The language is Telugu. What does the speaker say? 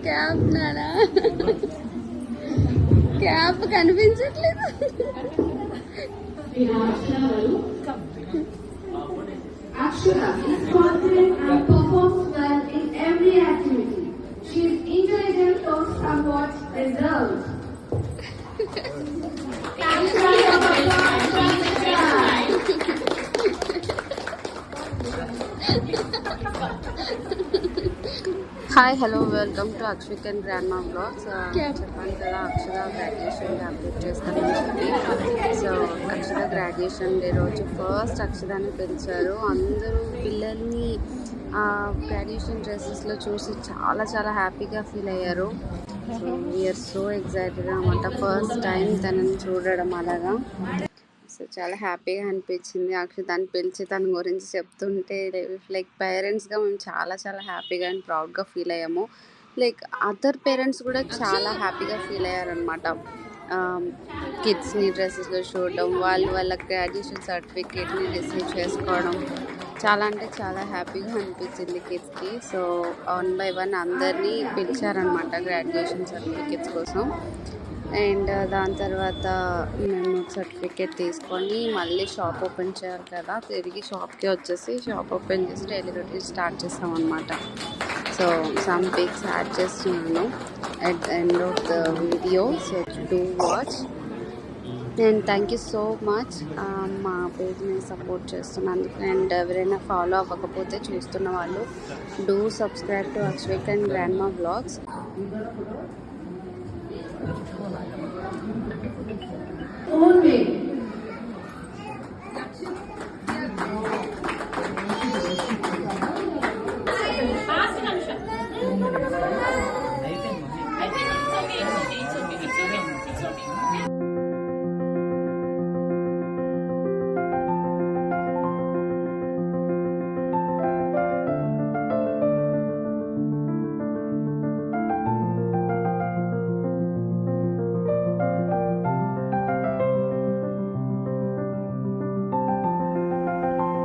క్యాప్ నానా, క్యాప్ కనిపించట్లేదు. Akshara is confident and performs well in every activity. She is intelligent, talks about results. Hi hello welcome to Akshik and grandma blogs. చెప్పాను కదా అక్షర గ్రాడ్యుయేషన్ కంప్లీట్ చేస్తానని చెప్పి. సో అక్షర గ్రాడ్యుయేషన్ డే రోజు ఫస్ట్ అక్షరాన్ని పిలిచారు. అందరూ పిల్లల్ని గ్రాడ్యుయేషన్ డ్రెస్సెస్లో చూసి చాలా చాలా హ్యాపీగా ఫీల్ అయ్యారు. సో వీఆర్ సో ఎగ్జైటెడ్ అనమాట, ఫస్ట్ టైం తనని చూడడం అలాగా. సో చాలా హ్యాపీగా అనిపించింది. దాన్ని పిలిచి తన గురించి చెప్తుంటే లైక్ పేరెంట్స్గా మేము చాలా చాలా హ్యాపీగా అండ్ ప్రౌడ్గా ఫీల్ అయ్యాము. లైక్ అదర్ పేరెంట్స్ కూడా చాలా హ్యాపీగా ఫీల్ అయ్యారనమాట. కిడ్స్ని డ్రెస్సెస్లో చూడడం, వాళ్ళ గ్రాడ్యుయేషన్ సర్టిఫికేట్ని రిసీవ్ చేసుకోవడం చాలా అంటే చాలా హ్యాపీగా అనిపించింది కిడ్స్కి. సో 1 by 1 అందరినీ పిలిచారనమాట గ్రాడ్యుయేషన్ సర్టిఫికేట్స్ కోసం. అండ్ దాని తర్వాత మేము సర్టిఫికేట్ తీసుకొని మళ్ళీ షాప్ ఓపెన్ చేయాలి కదా, తిరిగి షాప్కి వచ్చేసి షాప్ ఓపెన్ చేసి డైలీ రొటీన్ స్టార్ట్ చేస్తాం అనమాట. సో సమ్ పిక్స్ యాడ్ చేస్తున్నాను at the end of the video, so do watch and thank you so much మా పేజ్ని సపోర్ట్ చేస్తున్నందుకు. అండ్ ఎవరైనా ఫాలో అవ్వకపోతే చూస్తున్న వాళ్ళు do subscribe to Akshik and grandma blogs.